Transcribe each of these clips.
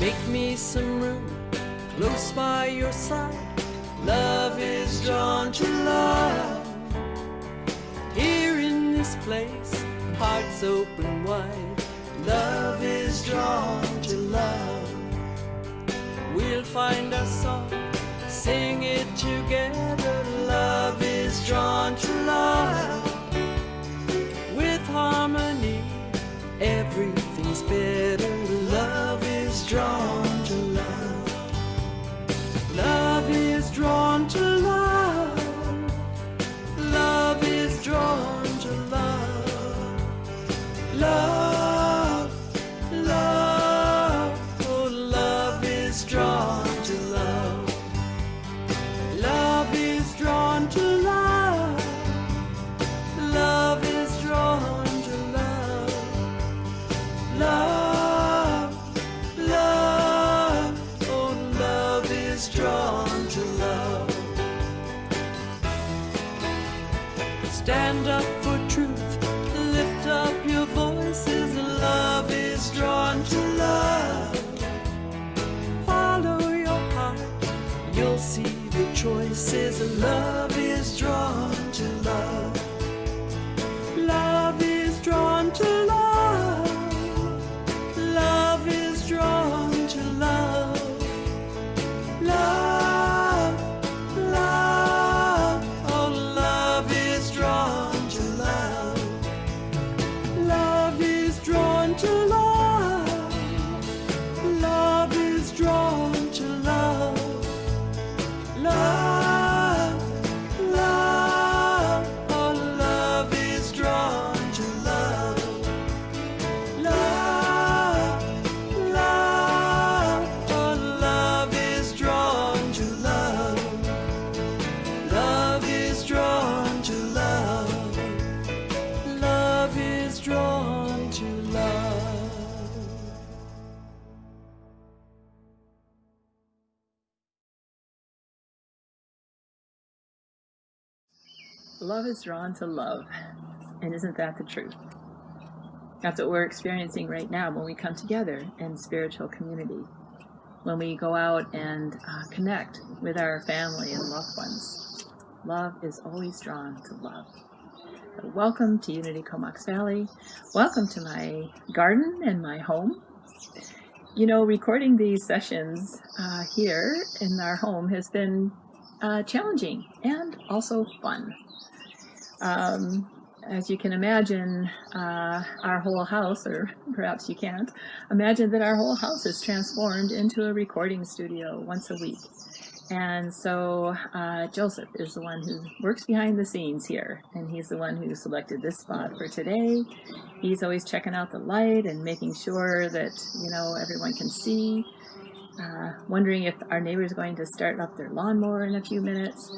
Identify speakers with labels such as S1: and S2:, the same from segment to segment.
S1: Make me some room close by your side. Love is drawn to love. Here in this place, hearts open wide. Love is drawn to love. We'll find our song, sing it together. Love is drawn to love. With harmony, everything's better. Love is drawn to love. Love is drawn to love. Love is drawn to love. Love, love, oh, love is drawn to love. Love is drawn to love. Love is drawn to love. Love, love, oh, love is drawn to love. Stand up for truth, lift up your voices. Love is drawn to love. Follow your heart, you'll see the choices. Love is drawn to love. Love is drawn to love. Love is drawn to love. Love, love, oh, love is drawn to love. Love is drawn to love. Love is drawn to love. Love, love, oh, love is drawn to love. Love, love, oh, love is drawn to love. Love is drawn to love. Love is drawn to love.
S2: Love is drawn to love. And isn't that the truth? That's what we're experiencing right now when we come together in spiritual community. When we go out and connect with our family and loved ones. Love is always drawn to love. Welcome to Unity Comox Valley. Welcome to my garden and my home. You know, recording these sessions here in our home has been challenging and also fun. As you can imagine, our whole house, or perhaps you can't, imagine that our whole house is transformed into a recording studio once a week. And so Joseph is the one who works behind the scenes here, and he's the one who selected this spot for today. He's always checking out the light and making sure that, you know, everyone can see. Wondering if our neighbor's going to start up their lawnmower in a few minutes.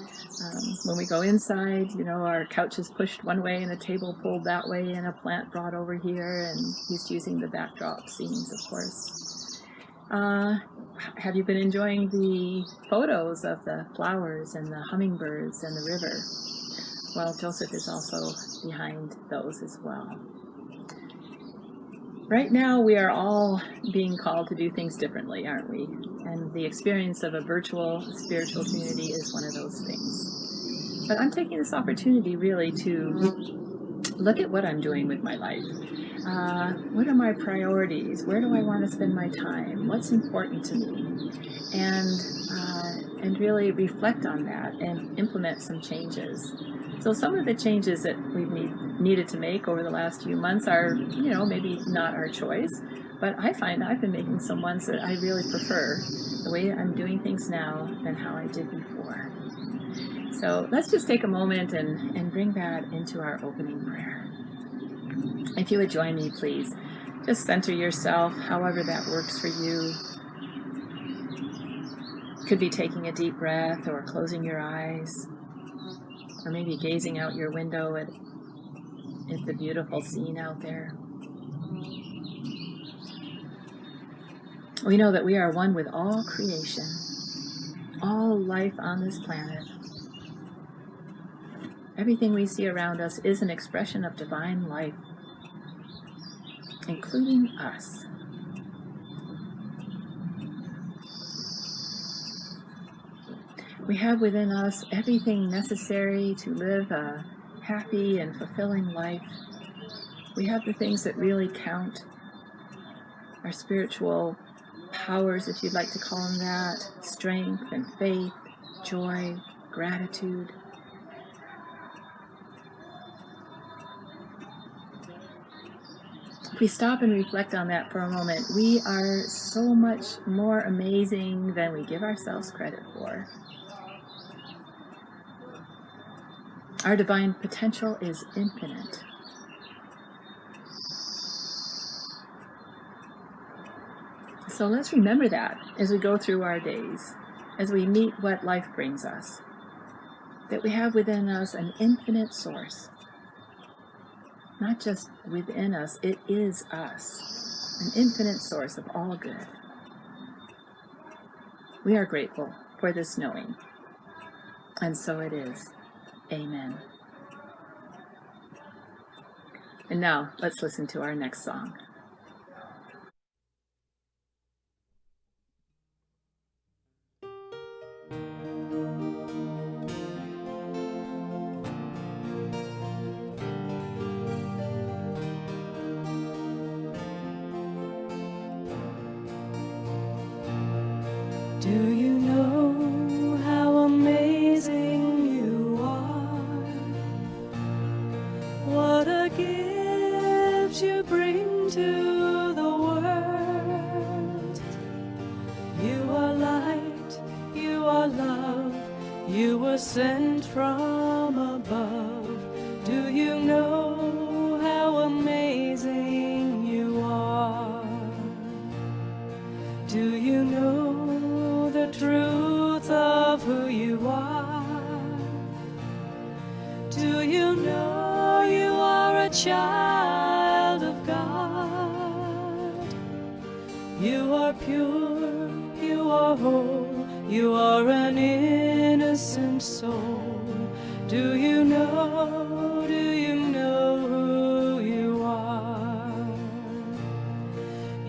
S2: When we go inside, you know, our couch is pushed one way and a table pulled that way and a plant brought over here, and he's using the backdrop scenes, of course. Have you been enjoying the photos of the flowers and the hummingbirds and the river? Well, Joseph is also behind those as well. Right now, we are all being called to do things differently, aren't we? And the experience of a virtual spiritual community is one of those things. But I'm taking this opportunity really to look at what I'm doing with my life. What are my priorities? Where do I want to spend my time? What's important to me? And really reflect on that and implement some changes. So some of the changes that we've needed to make over the last few months are, you know, maybe not our choice, but I find I've been making some ones that I really prefer, the way I'm doing things now than how I did before. So let's just take a moment and bring that into our opening prayer. If you would join me, please. Just center yourself, however that works for you. Could be taking a deep breath or closing your eyes, or maybe gazing out your window at the beautiful scene out there. We know that we are one with all creation, all life on this planet. Everything we see around us is an expression of divine life, including us. We have within us everything necessary to live a happy and fulfilling life. We have the things that really count, our spiritual powers, if you'd like to call them that, strength and faith, joy, gratitude. If we stop and reflect on that for a moment, we are so much more amazing than we give ourselves credit for. Our divine potential is infinite. So let's remember that as we go through our days, as we meet what life brings us, that we have within us an infinite source. Not just within us, it is us, an infinite source of all good. We are grateful for this knowing, and so it is. Amen. And now, let's listen to our next song.
S1: Do you know how amazing you are? What a gift you bring to the world. You are light, you are love, you were sent from above. Do you know how amazing you are? Do you know the truth of who you are? Do you know you are a child of God? You are pure, you are whole, you are an innocent soul. Do you know who you are?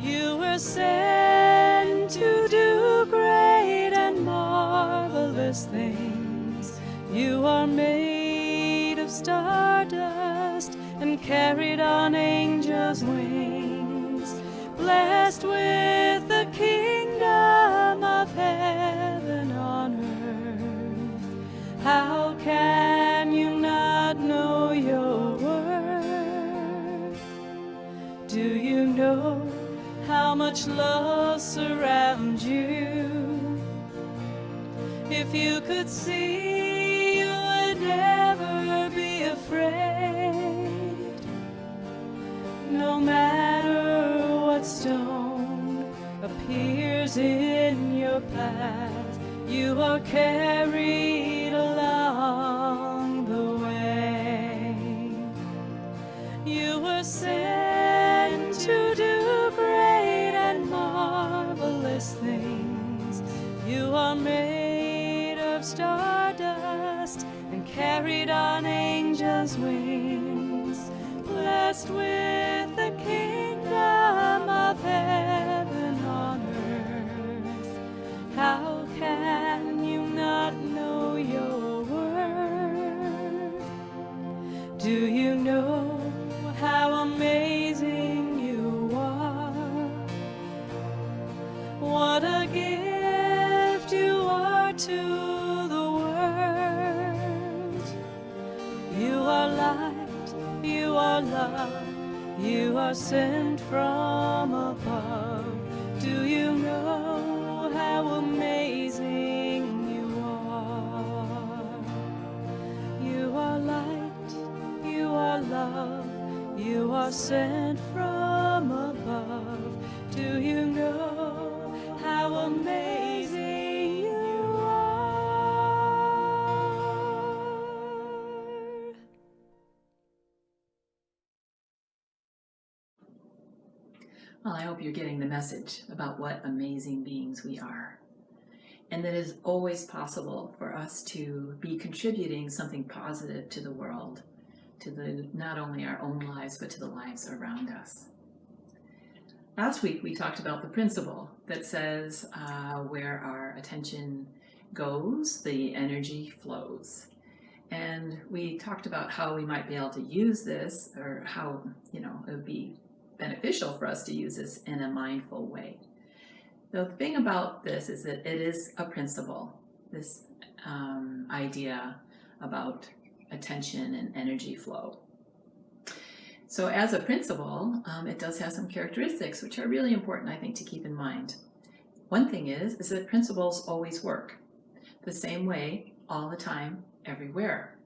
S1: You were sent to do great and marvelous things. You are made of stardust and carried on angels' wings, blessed with the kingdom of heaven on earth. How can you not know your worth? Do you know how much love surrounds you? If you could see, you would never be afraid. No matter what stone appears in your path, you are carried along the way. You were sent to do great and marvelous things. You are made of stardust and carried on angels' wings, blessed with the kingdom of heaven on earth. How can you not know your worth? Do you know how amazing you are? What a gift you are to the world. You are light, you are love, you are sent from above. Do you know how amazing you are? You are light, you are love, you are sent from above. Do you know how amazing you are?
S2: Well, I hope you're getting the message about what amazing beings we are, and that it is always possible for us to be contributing something positive to the world, to not only our own lives, but to the lives around us. Last week, we talked about the principle that says where our attention goes, the energy flows. And we talked about how we might be able to use this, or how, it would be beneficial for us to use this in a mindful way. The thing about this is that it is a principle, this idea about attention and energy flow. So as a principle, it does have some characteristics which are really important, I think, to keep in mind. One thing is that principles always work the same way all the time, everywhere.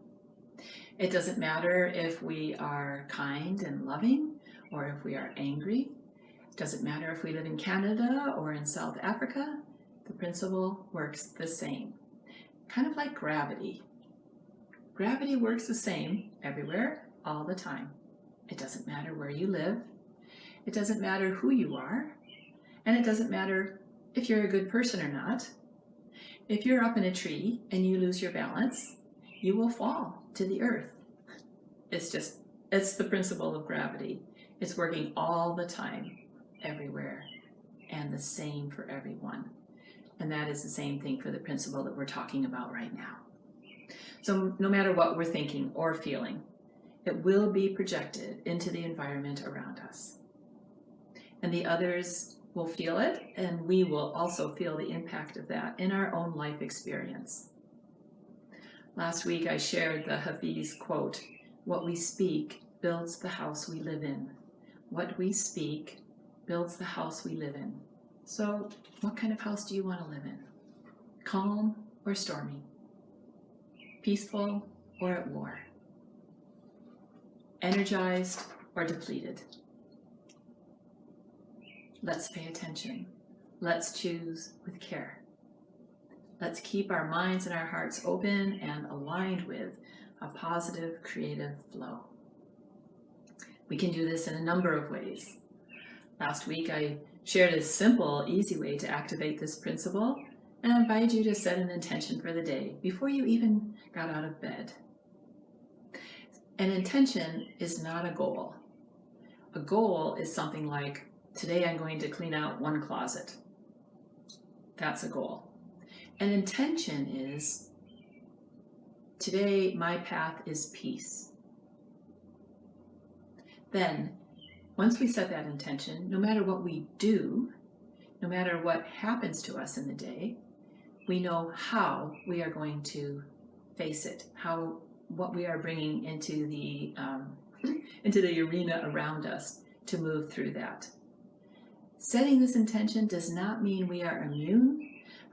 S2: It doesn't matter if we are kind and loving or if we are angry. It doesn't matter if we live in Canada or in South Africa. The principle works the same. Kind of like gravity. Gravity works the same everywhere, all the time. It doesn't matter where you live. It doesn't matter who you are. And it doesn't matter if you're a good person or not. If you're up in a tree and you lose your balance, you will fall to the earth. It's the principle of gravity. It's working all the time, everywhere, and the same for everyone. And that is the same thing for the principle that we're talking about right now. So no matter what we're thinking or feeling, it will be projected into the environment around us. And the others will feel it, and we will also feel the impact of that in our own life experience. Last week I shared the Hafiz quote, "What we speak builds the house we live in. What we speak builds the house we live in." So what kind of house do you want to live in? Calm or stormy? Peaceful or at war? Energized or depleted? Let's pay attention. Let's choose with care. Let's keep our minds and our hearts open and aligned with a positive, creative flow. We can do this in a number of ways. Last week I shared a simple, easy way to activate this principle and I invite you to set an intention for the day before you even got out of bed. An intention is not a goal. A goal is something like, today I'm going to clean out one closet. That's a goal. An intention is, today my path is peace. Then, once we set that intention, no matter what we do, no matter what happens to us in the day, we know how we are going to face it, what we are bringing into the arena around us to move through that. Setting this intention does not mean we are immune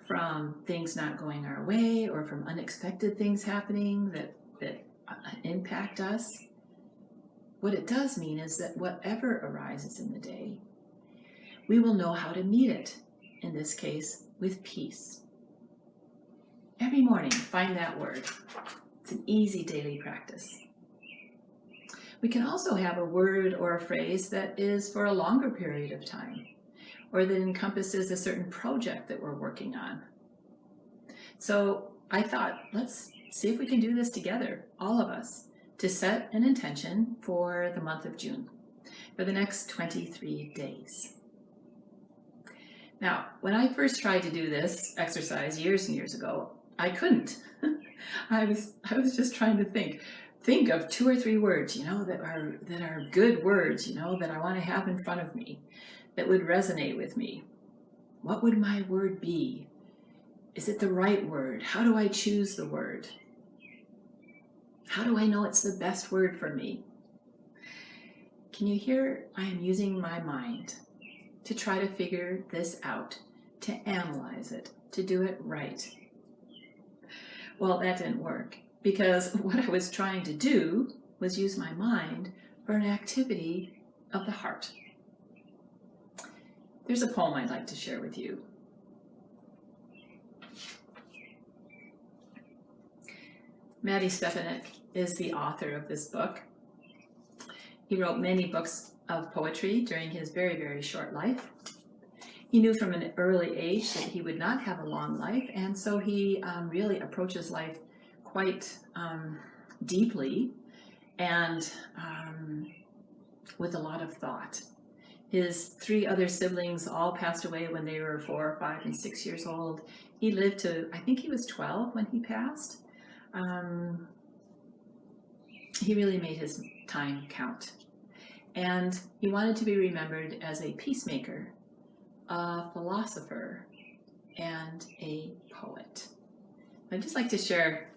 S2: from things not going our way or from unexpected things happening that impact us. What it does mean is that whatever arises in the day, we will know how to meet it, in this case, with peace. Every morning, find that word. It's an easy daily practice. We can also have a word or a phrase that is for a longer period of time, or that encompasses a certain project that we're working on. So I thought, let's see if we can do this together, all of us, to set an intention for the month of June, for the next 23 days. Now, when I first tried to do this exercise years and years ago, I couldn't. I was just trying to think of 2 or 3 words, that are good words, that I want to have in front of me, that would resonate with me. What would my word be? Is it the right word? How do I choose the word? How do I know it's the best word for me? Can you hear I am using my mind to try to figure this out, to analyze it, to do it right? Well, that didn't work, because what I was trying to do was use my mind for an activity of the heart. There's a poem I'd like to share with you. Matty Stefanik is the author of this book. He wrote many books of poetry during his very, very short life. He knew from an early age that he would not have a long life, and so he really approaches life quite deeply and with a lot of thought. His 3 other siblings all passed away when they were 4, 5, and 6 years old. He lived to, I think he was 12 when he passed. He really made his time count. And he wanted to be remembered as a peacemaker, a philosopher, and a poet. I'd just like to share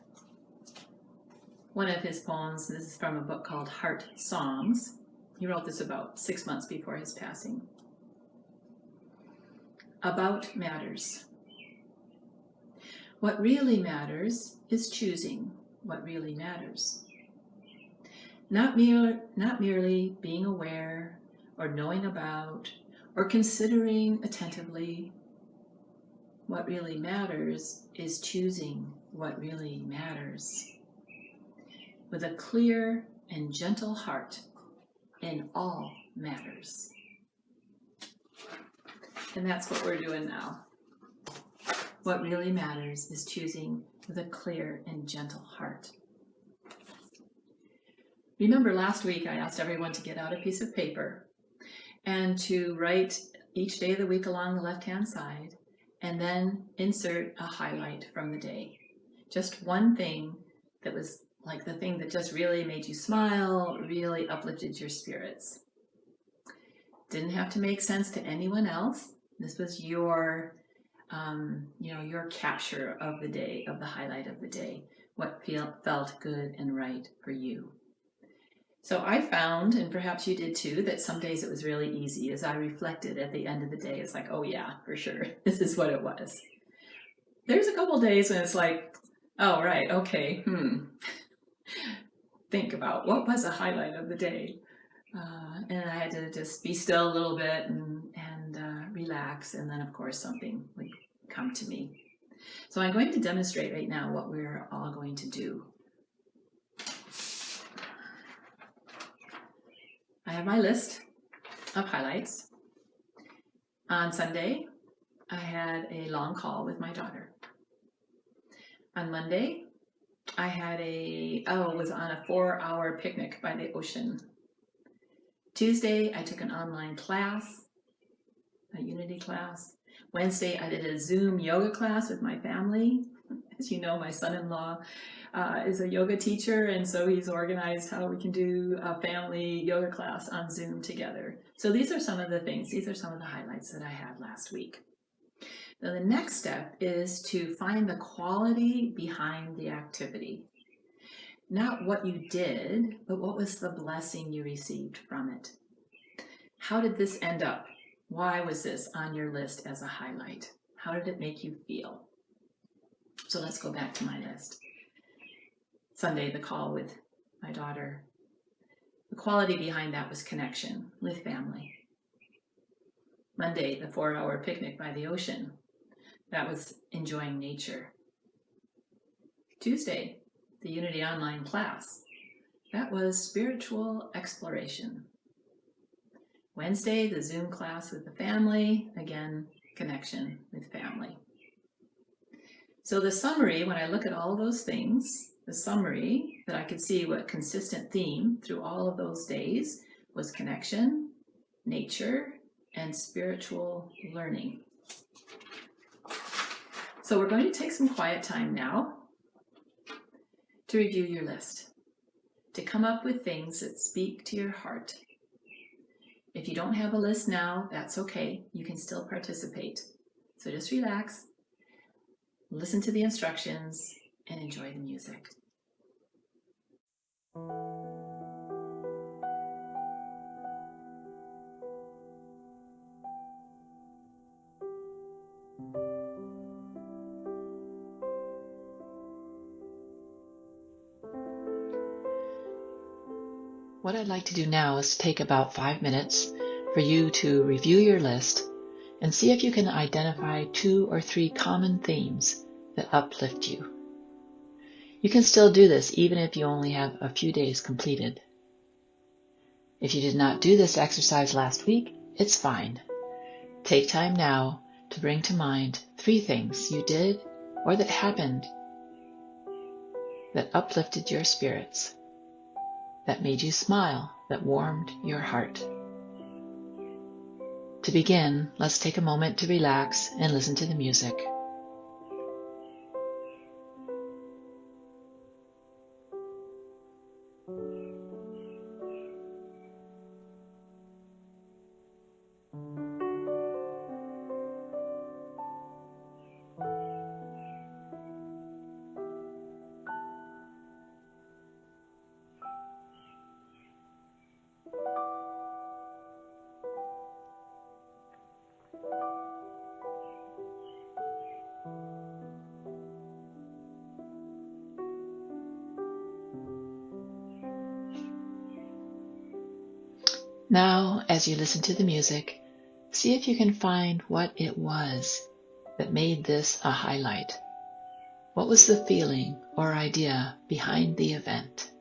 S2: one of his poems. This is from a book called Heart Songs. He wrote this about 6 months before his passing. About matters. What really matters is choosing what really matters. Not merely being aware or knowing about or considering attentively. What really matters is choosing what really matters. With a clear and gentle heart in all matters. And that's what we're doing now. What really matters is choosing with a clear and gentle heart. Remember last week I asked everyone to get out a piece of paper and to write each day of the week along the left-hand side and then insert a highlight from the day. Just one thing that was like the thing that just really made you smile, really uplifted your spirits. Didn't have to make sense to anyone else. This was your capture of the day, of the highlight of the day, what felt good and right for you. So I found, and perhaps you did too, that some days it was really easy. As I reflected at the end of the day, it's like, oh yeah, for sure, this is what it was. There's a couple days when it's like, oh right, okay, think about what was a highlight of the day. And I had to just be still a little bit and relax, and then of course something would come to me. So I'm going to demonstrate right now what we're all going to do. I have my list of highlights. On Sunday, I had a long call with my daughter. On Monday, I had was on a 4-hour picnic by the ocean. Tuesday, I took an online class, a Unity class. Wednesday, I did a Zoom yoga class with my family. As you know, my son-in-law is a yoga teacher, and so he's organized how we can do a family yoga class on Zoom together. So these are some of the things, these are some of the highlights that I had last week. Now the next step is to find the quality behind the activity. Not what you did, but what was the blessing you received from it? How did this end up? Why was this on your list as a highlight? How did it make you feel? So let's go back to my list. Sunday, the call with my daughter. The quality behind that was connection with family. Monday, the 4-hour picnic by the ocean. That was enjoying nature. Tuesday, the Unity online class. That was spiritual exploration. Wednesday, the Zoom class with the family. Again, connection with family. So the summary, when I look at all those things, the summary that I could see what consistent theme through all of those days was connection, nature, and spiritual learning. So we're going to take some quiet time now to review your list, to come up with things that speak to your heart. If you don't have a list now, that's okay. You can still participate. So just relax, listen to the instructions, and enjoy the music. What I'd like to do now is take about 5 minutes for you to review your list and see if you can identify 2 or 3 common themes that uplift you. You can still do this even if you only have a few days completed. If you did not do this exercise last week, it's fine. Take time now to bring to mind 3 things you did or that happened that uplifted your spirits, that made you smile, that warmed your heart.
S3: To begin, let's take a moment to relax and listen to the music. Now, as you listen to the music, see if you can find what it was that made this a highlight. What was the feeling or idea behind the event?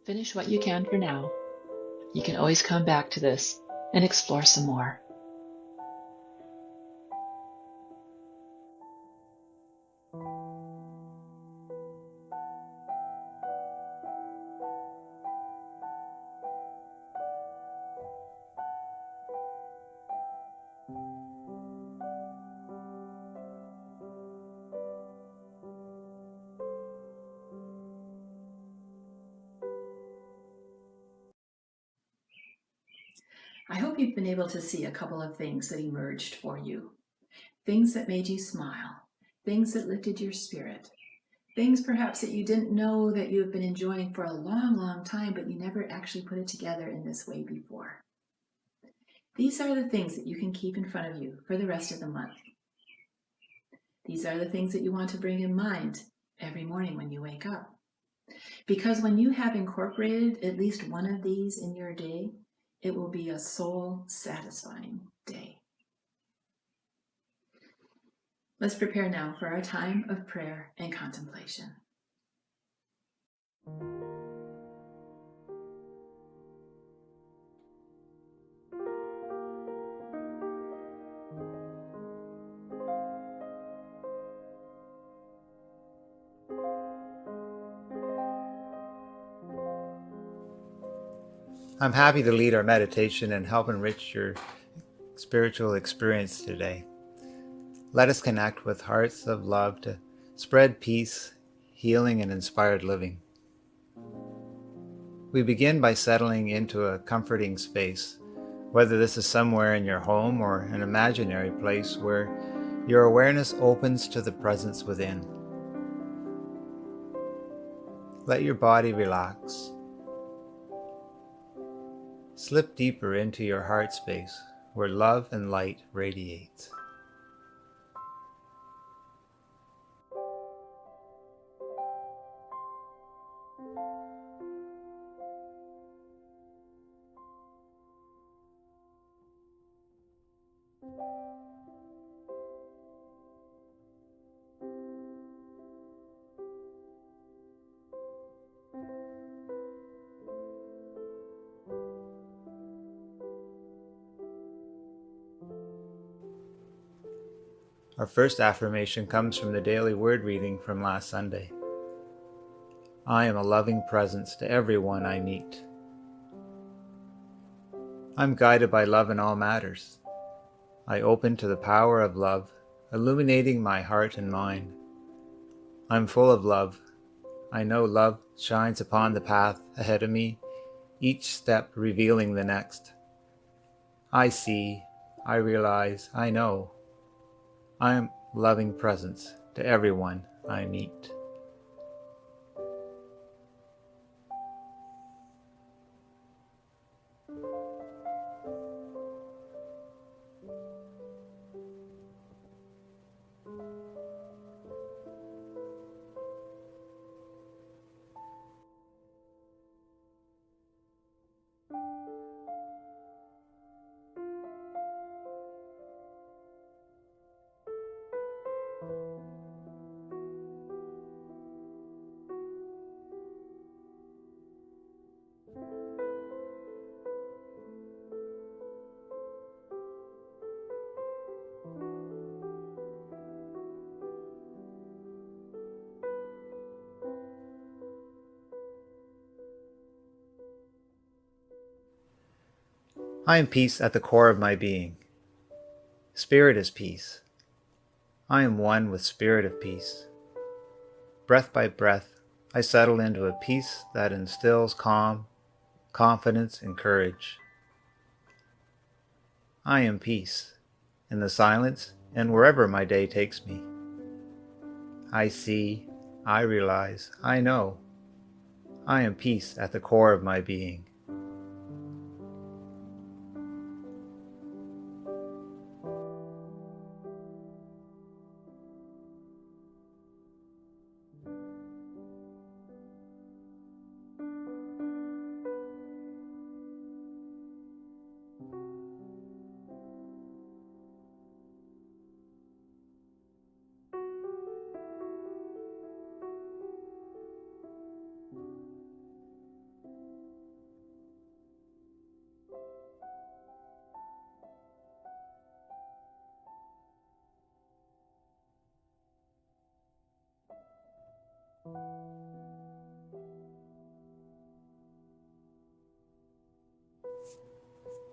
S3: Finish what you can for now. You can always come back to this and explore some more.
S2: I hope you've been able to see a couple of things that emerged for you. Things that made you smile, things that lifted your spirit, things perhaps that you didn't know that you have been enjoying for a long, long time, but you never actually put it together in this way before. These are the things that you can keep in front of you for the rest of the month. These are the things that you want to bring in mind every morning when you wake up. Because when you have incorporated at least one of these in your day, it will be a soul-satisfying day. Let's prepare now for our time of prayer and contemplation.
S4: I'm happy to lead our meditation and help enrich your spiritual experience today. Let us connect with hearts of love to spread peace, healing, and inspired living. We begin by settling into a comforting space, whether this is somewhere in your home or an imaginary place where your awareness opens to the presence within. Let your body relax. Slip deeper into your heart space where love and light radiates. Our first affirmation comes from the daily word reading from last Sunday. I am a loving presence to everyone I meet. I'm guided by love in all matters. I open to the power of love, illuminating my heart and mind. I'm full of love. I know love shines upon the path ahead of me, each step revealing the next. I see, I realize, I know. I am loving presence to everyone I meet. I am peace at the core of my being. Spirit is peace. I am one with spirit of peace. Breath by breath, I settle into a peace that instills calm, confidence, and courage. I am peace, in the silence and wherever my day takes me. I see, I realize, I know. I am peace at the core of my being.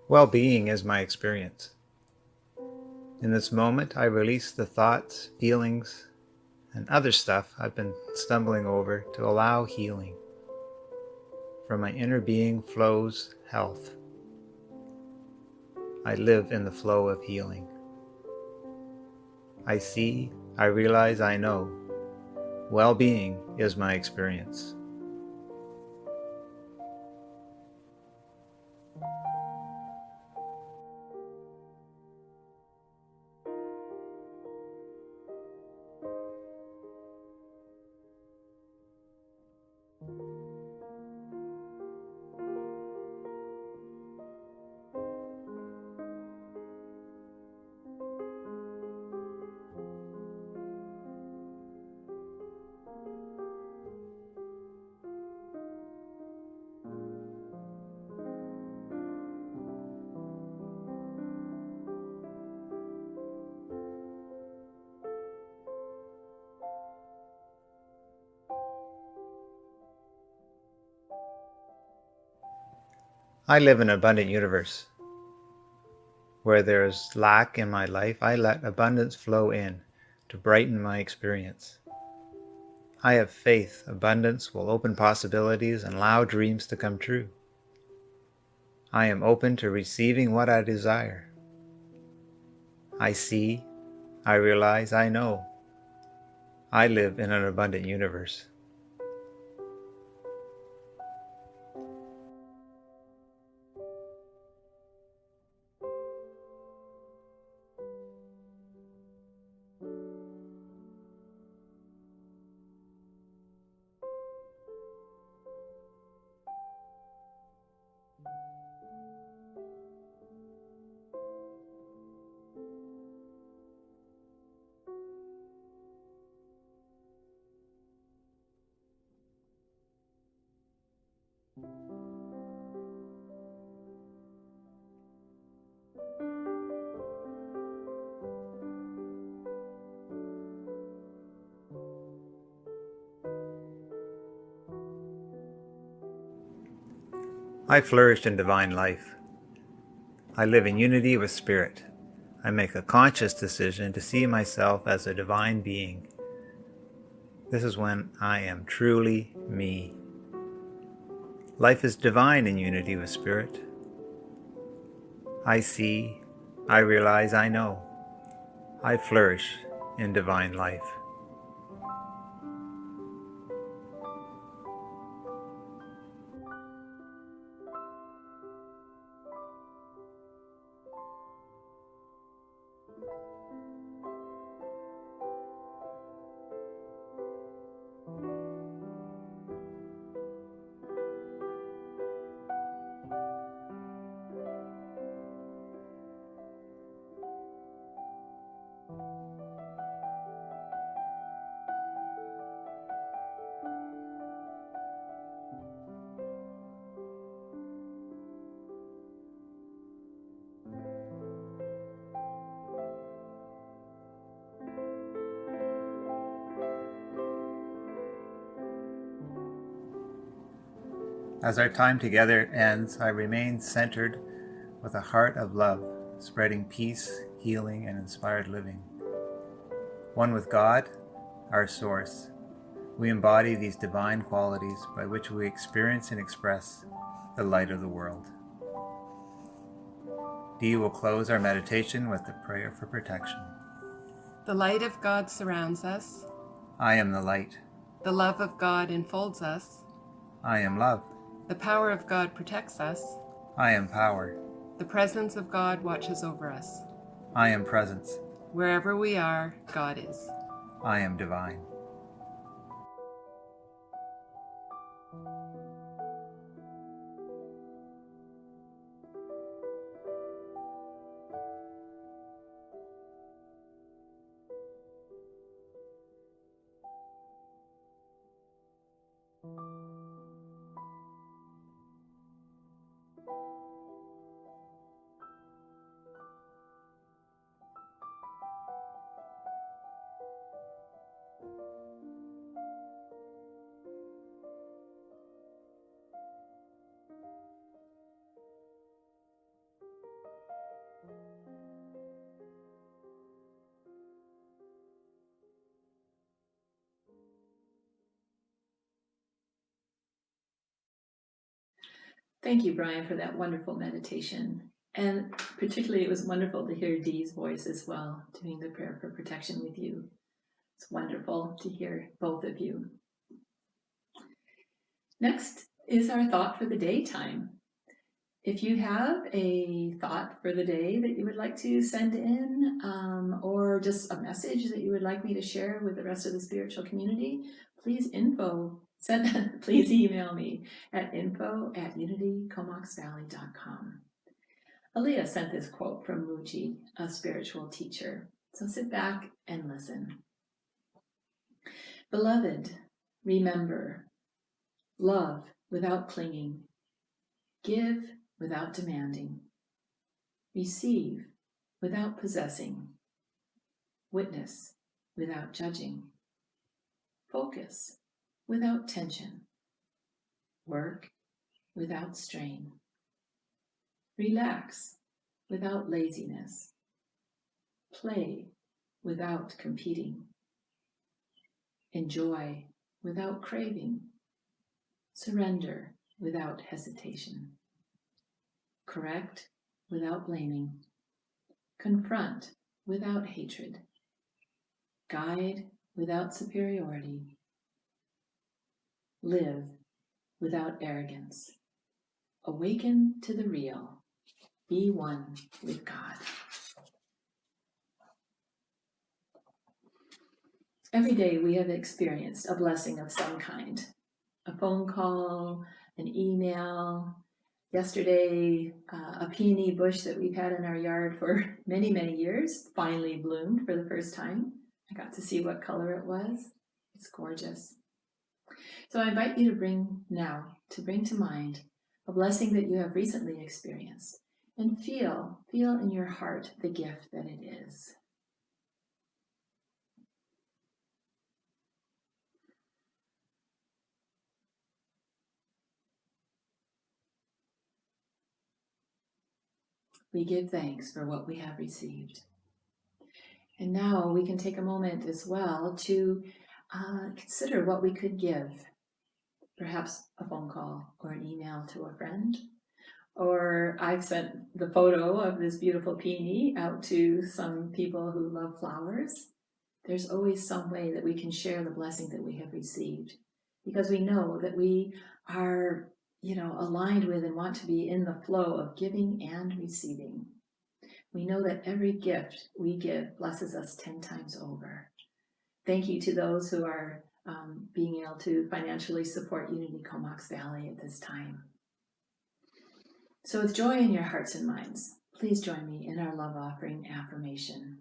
S4: Well-being is my experience. In this moment, I release the thoughts, feelings, and other stuff I've been stumbling over to allow healing. From my inner being flows health. I live in the flow of healing. I see, I realize, I know. Well-being is my experience. I live in an abundant universe. Where there is lack in my life, I let abundance flow in to brighten my experience. I have faith abundance will open possibilities and allow dreams to come true. I am open to receiving what I desire. I see, I realize, I know. I live in an abundant universe. I flourish in divine life. I live in unity with Spirit. I make a conscious decision to see myself as a divine being. This is when I am truly me. Life is divine in unity with Spirit. I see, I realize, I know. I flourish in divine life. As our time together ends, I remain centered with a heart of love, spreading peace, healing, and inspired living. One with God, our source, we embody these divine qualities by which we experience and express the light of the world. Dee will close our meditation with a prayer for protection.
S5: The light of God surrounds us.
S4: I am the light.
S5: The love of God enfolds us.
S4: I am love.
S5: The power of God protects us.
S4: I am power.
S5: The presence of God watches over us.
S4: I am presence.
S5: Wherever we are, God is.
S4: I am divine.
S2: Thank you, Brian, for that wonderful meditation. And particularly, it was wonderful to hear Dee's voice as well, doing the prayer for protection with you. It's wonderful to hear both of you. Next is our thought for the day time. If you have a thought for the day that you would like to send in, or just a message that you would like me to share with the rest of the spiritual community, please please email me at info@unitycomoxvalley.com. Aaliyah sent this quote from Muji, a spiritual teacher. So sit back and listen. Beloved, remember, love without clinging, give without demanding, receive without possessing, witness without judging, focus without tension, work without strain, relax without laziness, play without competing, enjoy without craving, surrender without hesitation, correct without blaming, confront without hatred, guide without superiority, live without arrogance, awaken to the real, be one with God. Every day we have experienced a blessing of some kind. A phone call, an email. Yesterday, a peony bush that we've had in our yard for many, many years finally bloomed for the first time. I got to see what color it was. It's gorgeous. So I invite you to bring to mind a blessing that you have recently experienced, and feel in your heart the gift that it is. We give thanks for what we have received. And now we can take a moment as well to consider what we could give. Perhaps a phone call or an email to a friend. Or I've sent the photo of this beautiful peony out to some people who love flowers. There's always some way that we can share the blessing that we have received, because we know that we are, aligned with and want to be in the flow of giving and receiving. We know that every gift we give blesses us 10 times over. Thank you to those who are being able to financially support Unity Comox Valley at this time. So with joy in your hearts and minds, please join me in our love offering affirmation.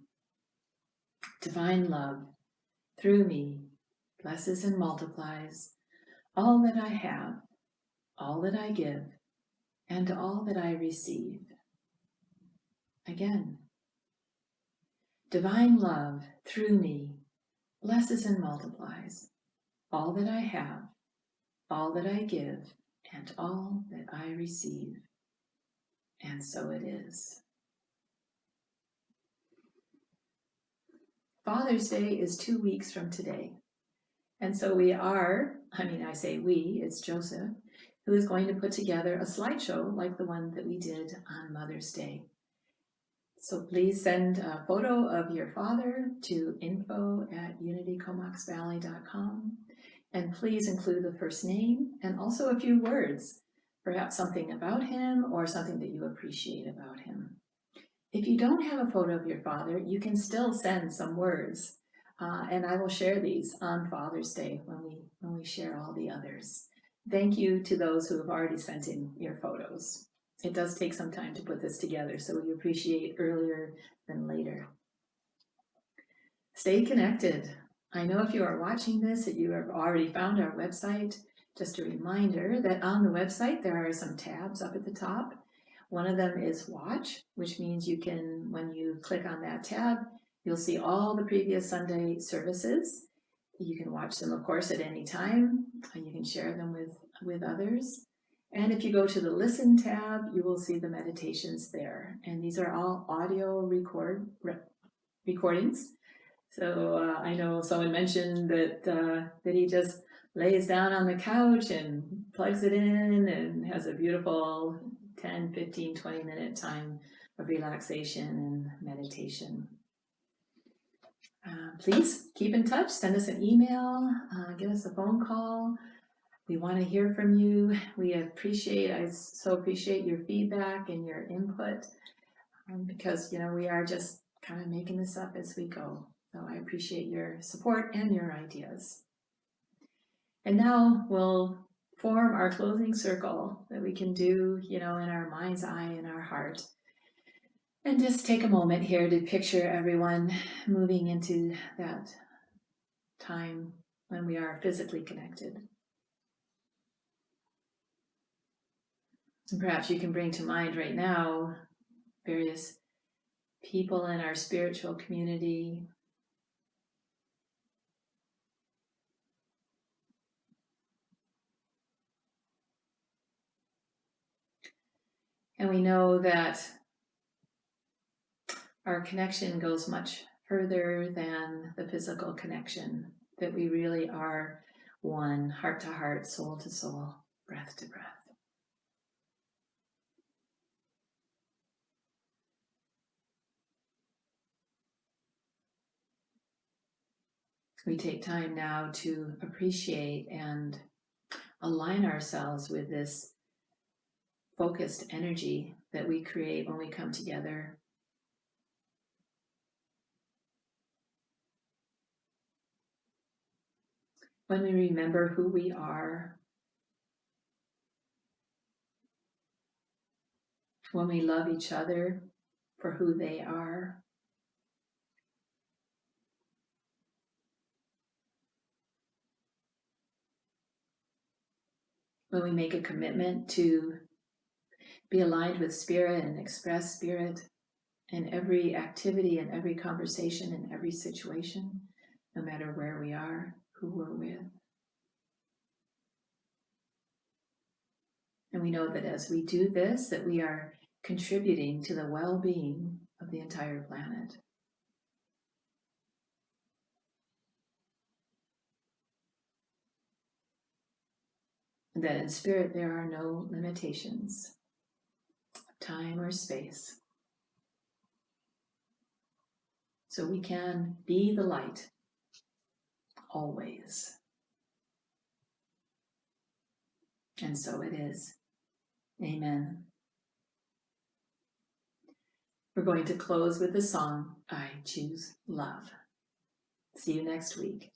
S2: Divine love, through me, blesses and multiplies all that I have, all that I give, and all that I receive. Again, divine love, through me, blesses and multiplies all that I have, all that I give, and all that I receive. And so it is. Father's Day is 2 weeks from today. And so I say we, it's Joseph, who is going to put together a slideshow like the one that we did on Mother's Day. So please send a photo of your father to info@unitycomoxvalley.com, and please include the first name and also a few words, perhaps something about him or something that you appreciate about him. If you don't have a photo of your father, you can still send some words, and I will share these on Father's Day when we share all the others. Thank you to those who have already sent in your photos. It does take some time to put this together, so we appreciate earlier than later. Stay connected. I know if you are watching this that you have already found our website. Just a reminder that on the website there are some tabs up at the top. One of them is Watch, which means you can, when you click on that tab, you'll see all the previous Sunday services. You can watch them, of course, at any time. You can share them with others. And if you go to the Listen tab, you will see the meditations there. And these are all audio recordings. So I know someone mentioned that he just lays down on the couch and plugs it in and has a beautiful 10, 15, 20-minute time of relaxation and meditation. Please keep in touch. Send us an email. Give us a phone call. We want to hear from you. I so appreciate your feedback and your input because, we are just kind of making this up as we go. So I appreciate your support and your ideas. And now we'll form our closing circle that we can do, in our mind's eye and our heart. And just take a moment here to picture everyone moving into that time when we are physically connected. And perhaps you can bring to mind right now various people in our spiritual community. And we know that our connection goes much further than the physical connection, that we really are one, heart to heart, soul to soul, breath to breath. We take time now to appreciate and align ourselves with this focused energy that we create when we come together. When we remember who we are, when we love each other for who they are, when we make a commitment to be aligned with spirit and express spirit in every activity and every conversation and every situation, no matter where we are, who we're with. And we know that as we do this, that we are contributing to the well-being of the entire planet. And that in spirit there are no limitations of time or space. So we can be the light always. And so it is. Amen. We're going to close with the song, I Choose Love. See you next week.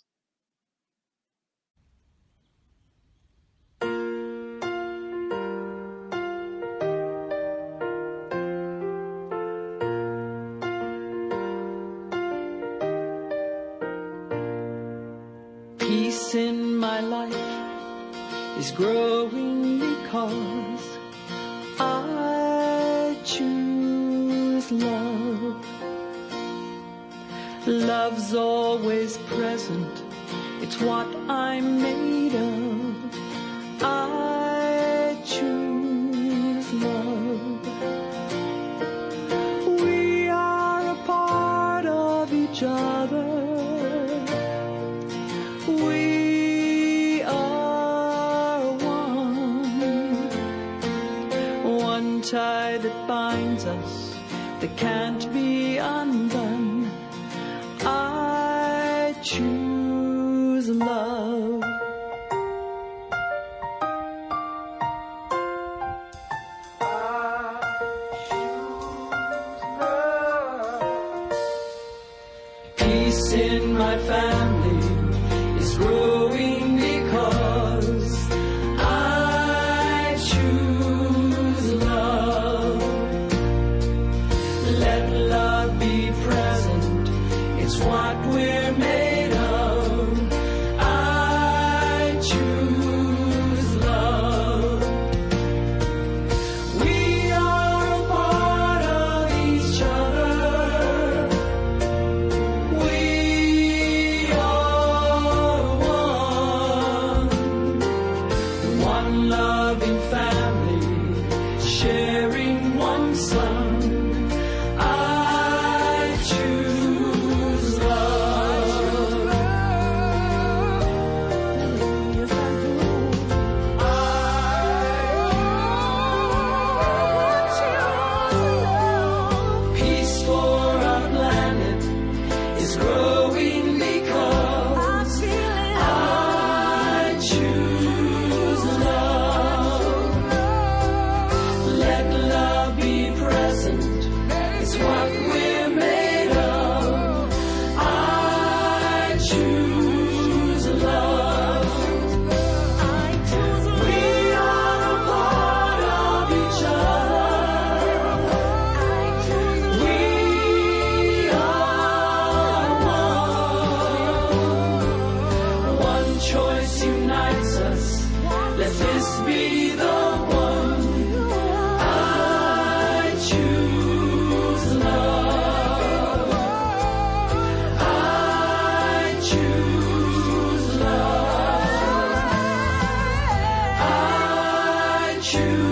S1: Peace in my life is growing because I choose love. Love's always present, it's what I'm made of. I choose love. We are a part of each other. We are one tie that binds us, that can't be undone. I choose love. Peace in my family is growing because I choose love. Let love be present, it's what we're made of. choose.